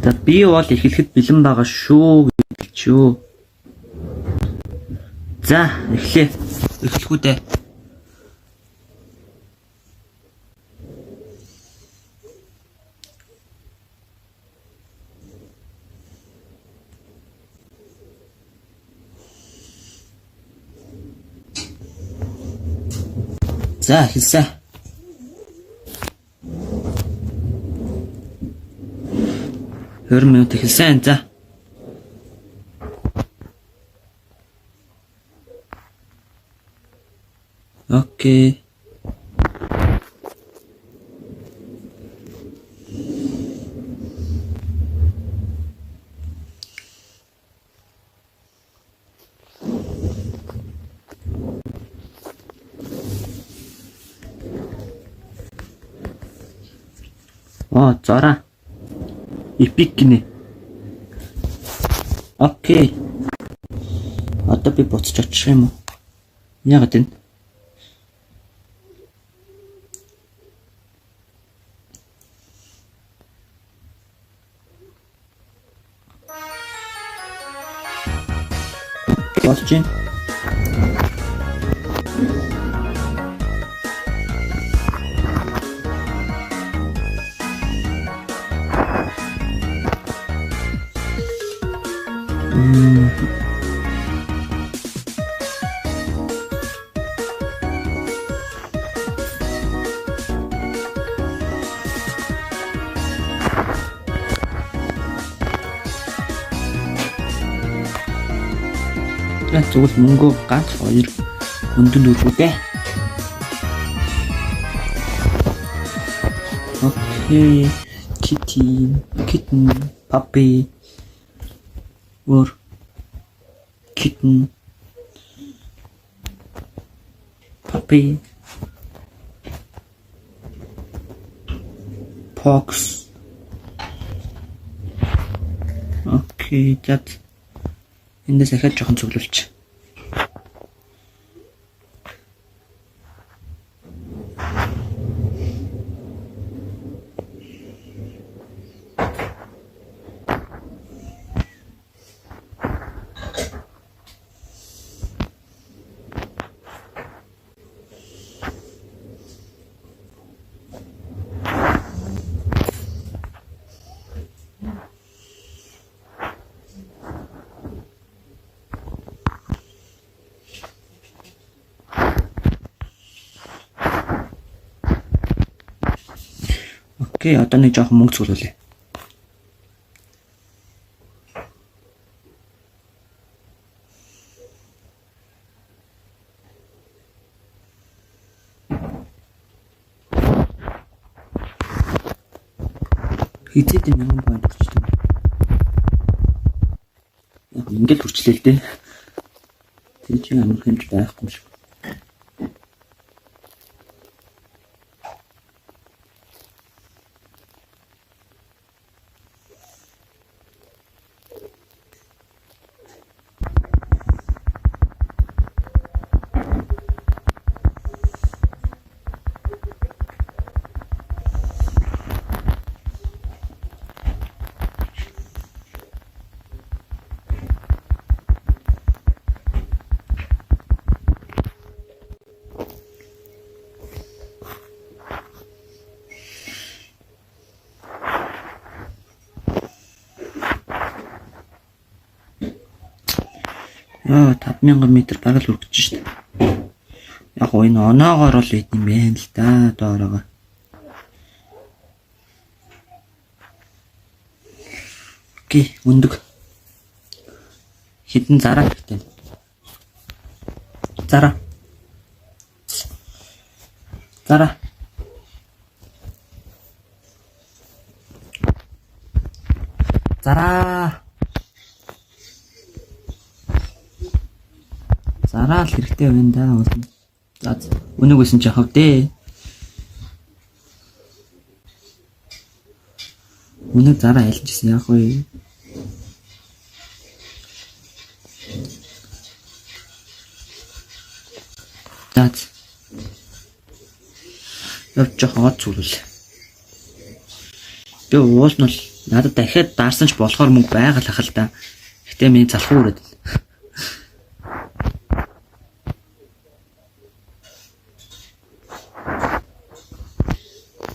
За би бол эхлэхэд бэлэн байгаа шүү гэлчүү. За эхлэе. Эхлэх үү дээ. За хэлсэн. Минут эхэлсэн. За. Окей. Зара. Эпик гинэ. Окей. Одоо би буцаж очих юм уу? Яагаад вэ? Болж байна. Зүгээр мөнгө ганц 2 өндөнд өргөө дээ. Окей. Kitten, puppy, or kitten, puppy, pox. Окей, за. Эндээс ахаад жоохон цуглуулчих. Окей, одоо нэг жоохон мөнгө цуглуулъя. Хизээд 1000 point хүрчлээ. Яг ингээд хүрчлээ л дээ. Тэр чинь амар хэмж байхгүй юм шиг. Яа 5000 м бараг л үргэж шít. Яг энэ оноогоор л ийд юм байна л да доороо. Окей, өндөг. Хитэн зараа хэрэгтэй. Зараа. Зараа. Зараа. Зараа л хэрэгтэй байна да. За өнөг байсан ч яхав дээ. Өнөг зараа айлжсэн яах вэ? За. Явж хаад зүрүүл. Би уус нь л Надад дахиад даарсан ч болохоор мөнгө байгалах л да. Гэтэ миний залхуу өрөөд.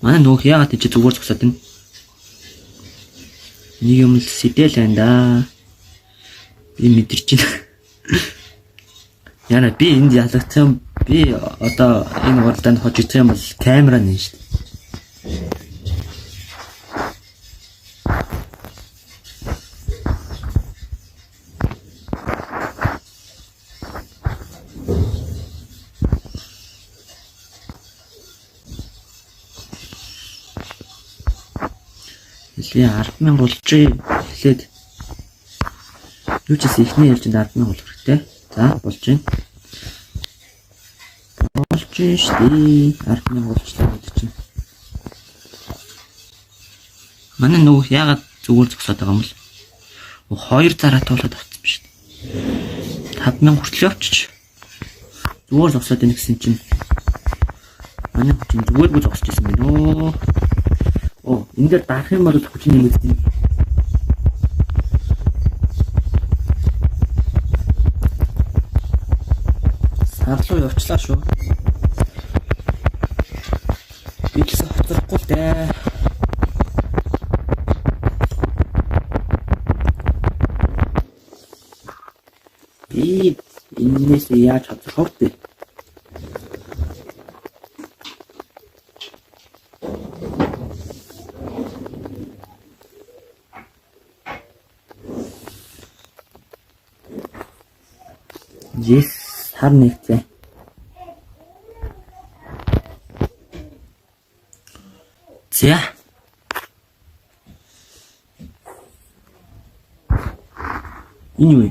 Манай нөх яагаад тийч зүгээр зогсоод байна? Нэг юм л сэтэл байна да. Би мэдэрч байна. Яна би энд ялагдсан би одоо энэ уралдаанд хожигдох юм бол камера нэ шүү дээ. Хэлээ 10,000 болчих хэлээд юу ч гэсэн ихний ээлжинд 10,000 болох хэрэгтэй. За болж байна. Болж штий 10,000 болчлаа гэдэг чинь. Манай нөгөө яагаад зүгээр зогсоод байгаа юм бол 2 зараа туулаад авчихсан биш үү? 5,000 хүртэл явчих. Зүгээр зогсоод байна гэсэн чинь манай хүн зүгээр гоо зогсож байсан байна өө. Оо, энэ дээр дарах юм бол хүчин нэмэгдэнэ. Сарлуу явчлаа шүү. Би ч хоцрохгүй л дээ. Би энэс яаж хоцрох вэ? Yes, хар нэгтэй. За. Энэ юу вэ?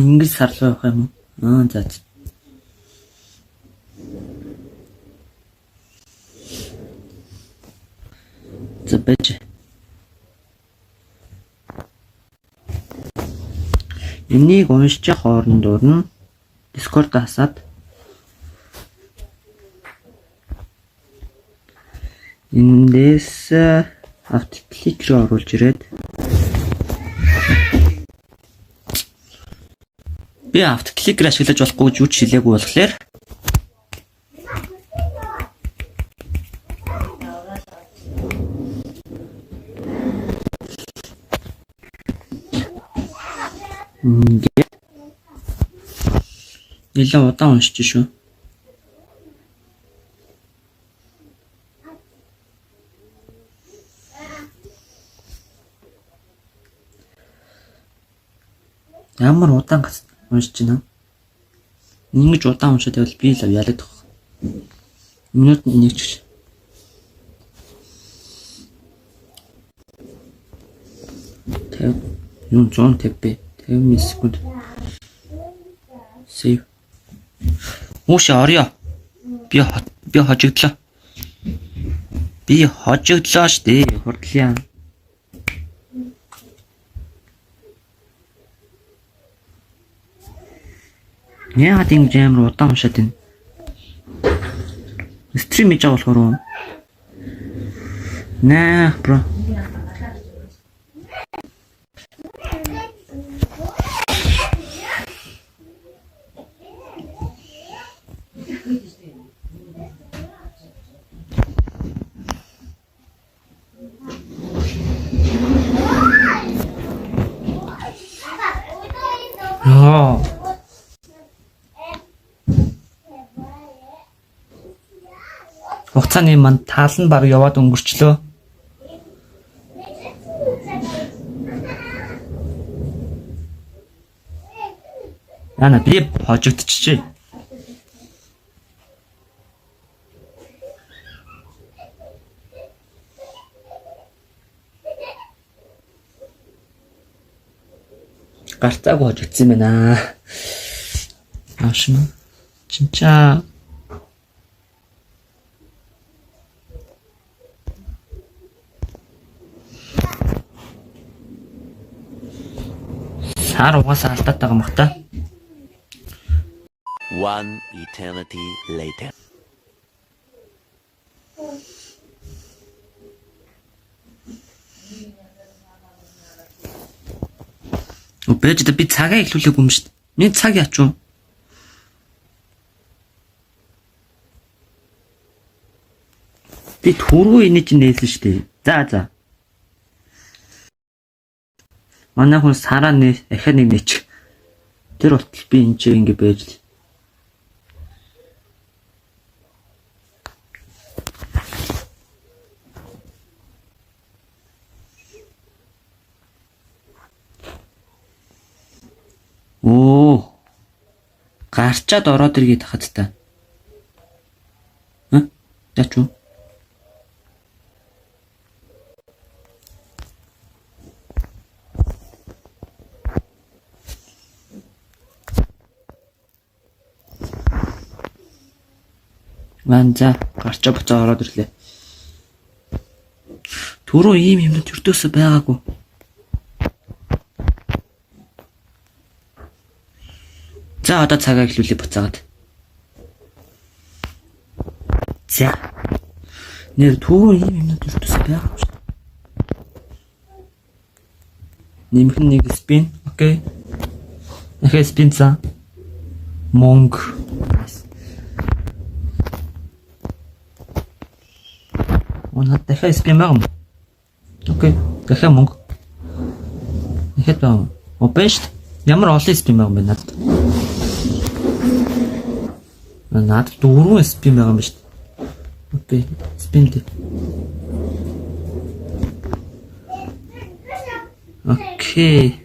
Ингэж сарлуу явах юм уу? За. За бэж. Энийг уншиж хоорондоор нь Discord хасаад эндээс автоклик руу оруулж ирээд би автокликээр ашиглаж болохгүй юу ч хэлээгүй болохоор ингээд нэлээд удаан уншиж шүү. Ямар удаан уншиж байна? Ингэж удаан уншаад байвал би л ялагдах. Минут нэг ч. Тэг юу 150 50 секунд. Save. Ууш орё. Би хожигдлоо. Би хожигдлоо штэ. Хурдлаа. Яагаад ингэж амар удаан уншаад байна? Стрим хийж байгаа болохоор уу? Наа, бро. Хугацааны манд таал нь баг яваад өнгөрчлөө. Яна би хожигдчихжээ. Гартаагүй хожигдсан юм байна. Аашна. Чинчаа сар угаасаа алдаад байгаа юм бах та. One eternity later. Бэж би цагаа ихлүүлээгүй юм шүү дээ. Миний цаг яач вэ? Би түрүү энэ чинь нээсэн шүү дээ. За. Манай хүн сараа ахаа нэг нээч. Тэр болтол би энэ чинь ингэ байж л. Гарчаад ороод иргээд хахад та. Яач вэ? За гарчаа буцаа ороод ирлээ. Түрүү ийм юмнууд өртөөсөө байгаагүй. За одоо цагаа ихлүүлээ буцаагаад. За. Нэр түрүү ийм юмнууд өртөөсөө байгаагүй шүү дээ. Нэмэх нэг спин, окей. Дахиад спин за. Монг. Оноо дахиад спин байгаа юм. Окей. Дахиад монг. Дахиад байгаа. Опеш. Ямар олон спин байгаа юм бэ надад? Надад 4 спин байгаа юм шүү дээ. Окей. Спин дээ. Окей.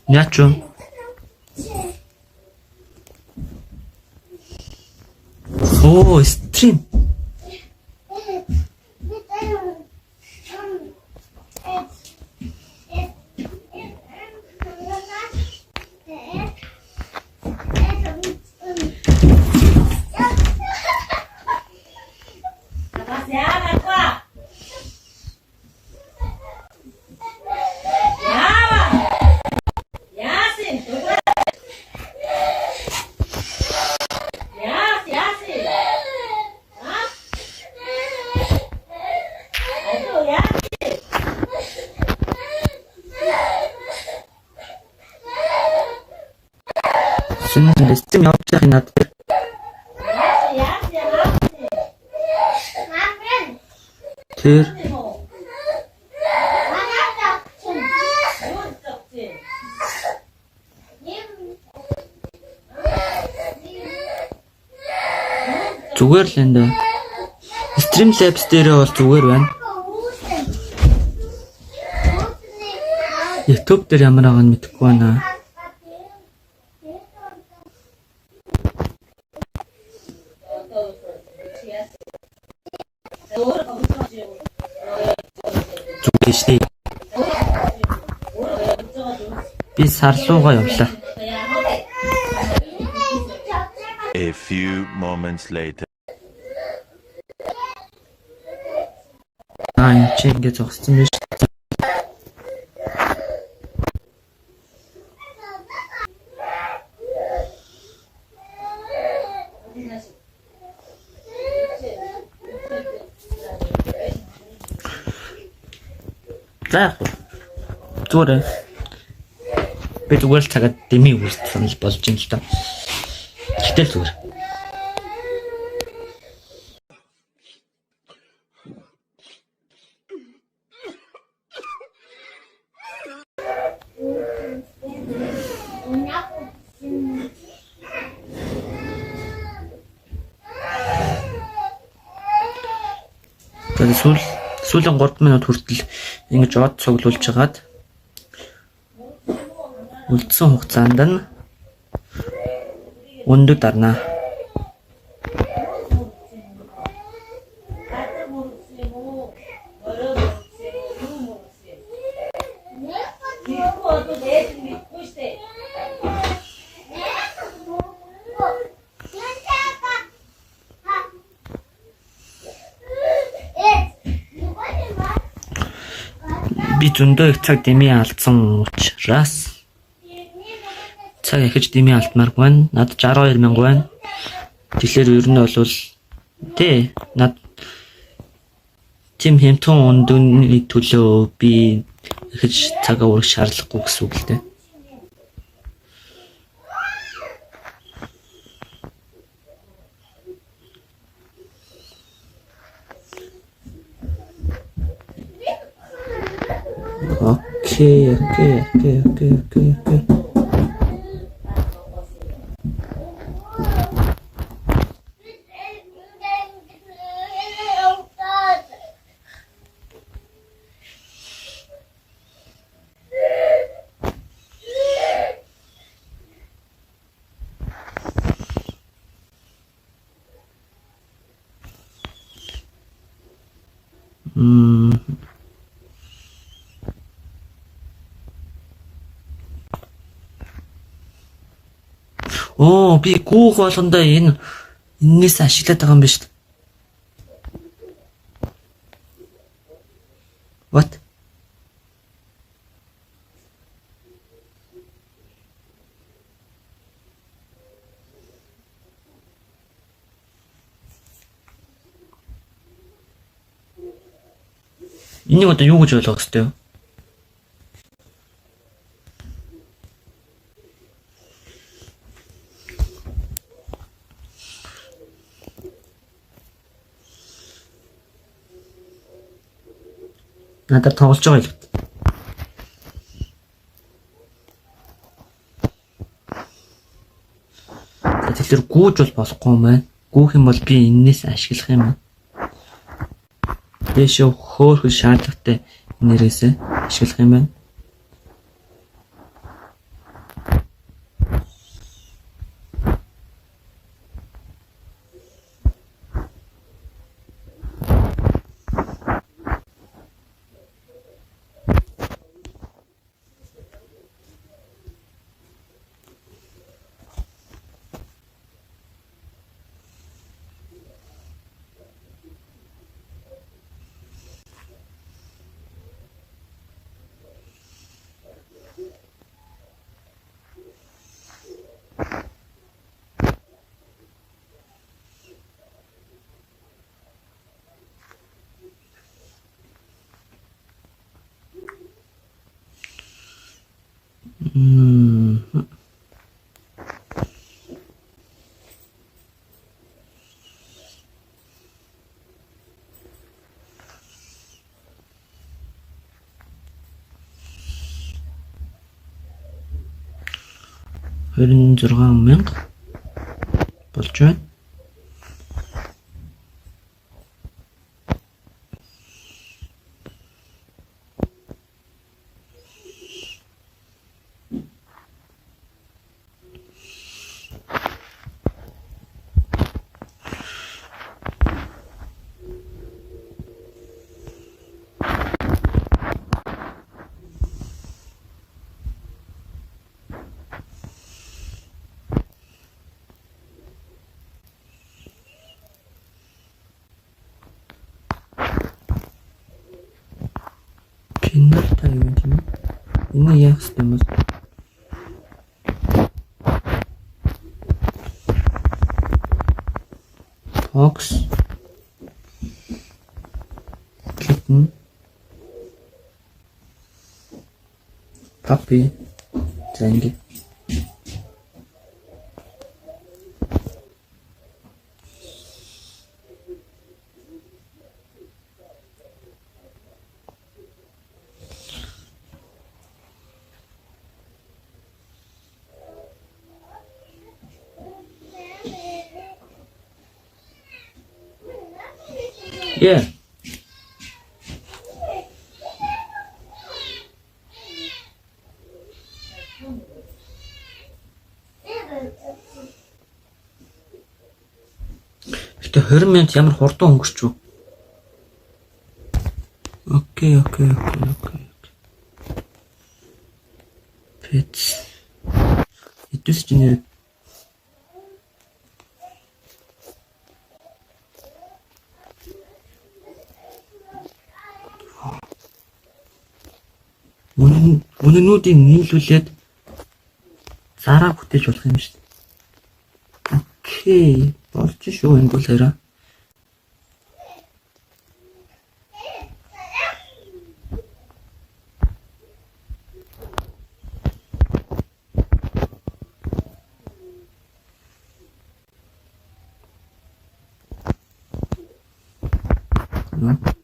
Яач вэ? Стрим. Стрим явж байгаа надад. Тэр зүгээр л энэ Streamlabs дээрээ бол зүгээр байна. YouTube дээр ямар байгааг мэдэхгүй байна. Зүгштэй. Би сарлуугаа явлаа. A few moments later. Энэ ч ингэ зогссон биш. За. Зүгээр. Би зүгээр л цагаад дэмий үргэлж санал болж юм л та. Гэтэл зүгээр. Тэгээд сүүлийн 3 минут хүртэл ингэж од цуглуулж хагаад үлдсэн хугацаанд нь өндөг дарнаа. Би зөндөө их цаг дэмий алдсан учраас цаг ахиж дэмий алтмаарг байна. Над 62,000 байна. Тэгэхээр ер нь бол тий над тийм хэмтэн ундууны төлөө би ахиж цагаа урах шаардлагагүй гэсэн үг л дээ. Окей. Би гүүх болгондоо энээс ашиглаад байгаа юм байна шүү дээ. What? Энийг одоо юу гэж ойлгох хэвтэй вэ? Надад тоглож байгаа юм. Тэгэхээр гүүж бол болохгүй юм байна. Гүүх юм бол би энээс ашиглах юм байна. Дэшөө хөөхөн шаардлагатай нэрээсээ ашиглах юм байна. $26,000 болж байна. Пинаттай юм тийм үү? Энэ яах юм бэ? Fox Kitten Puppy Zangi Yeah. Гэтэ 20 минут ямар хурдан өнгөрч үү? Окей. Pets. Эдгээс чи нэр үнэнүүдийг нийлүүлээд Сараа бүтээж болох юм шүү дээ. Окей. Болж шүү энэ бол хараа.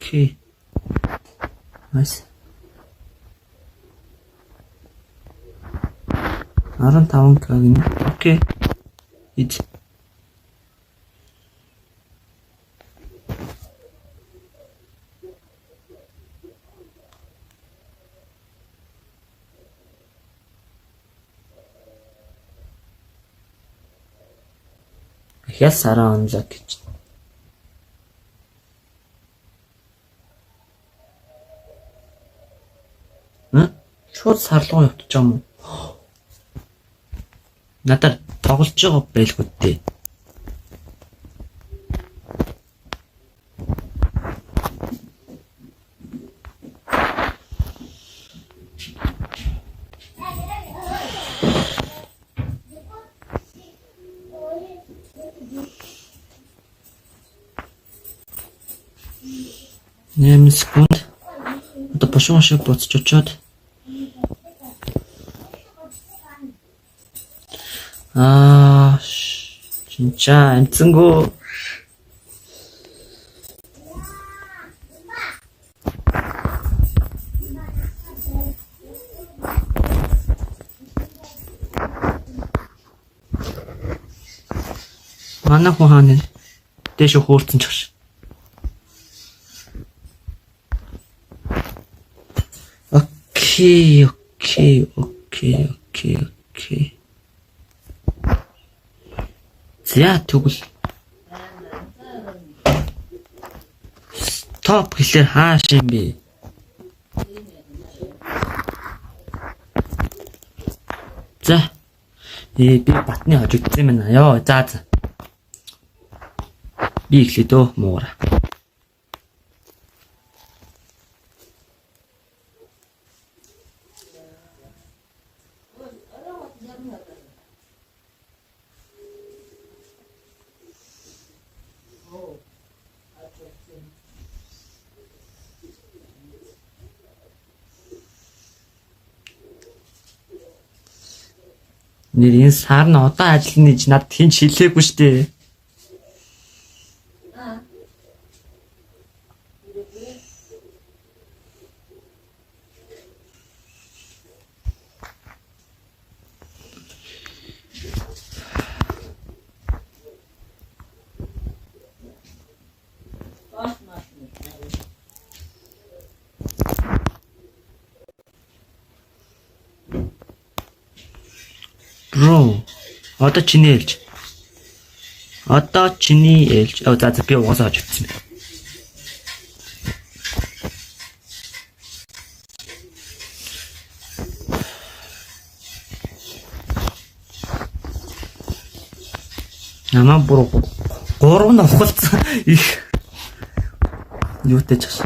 Окей. Nice. 15k гинэ. Окей. Ид. Яс сараа онлог гэж. Шууд сарлуу явчих юм уу? Надад тоглож байгаа байлгүй дээ. Нэм секунд. Одоо бошоо шиг буцаж очоод 진짜 амцсангүй. Манай хүн хаана вэ? Дэш хөөрцөн ч гэж. Окей. За тэгвэл топ гэхэлэр хааш юм бэ? За би батны хожигдсан юм байна. Ёо за. Би ихлээ дөө муугара. Нэр энэ сар нь одоо ажиллана гэж надад хинч хэлээгүй штэ. Бро. Одоо чиний ээлж. За би угаасаа хожигдсан байна. Намаа бүр 3 нь авахлцсан их юутай ч аш.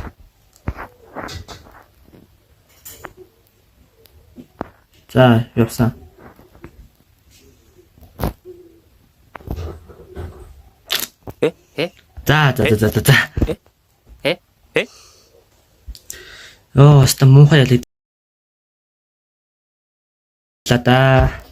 За явсан. За. Оо, ста муухай ялаа да.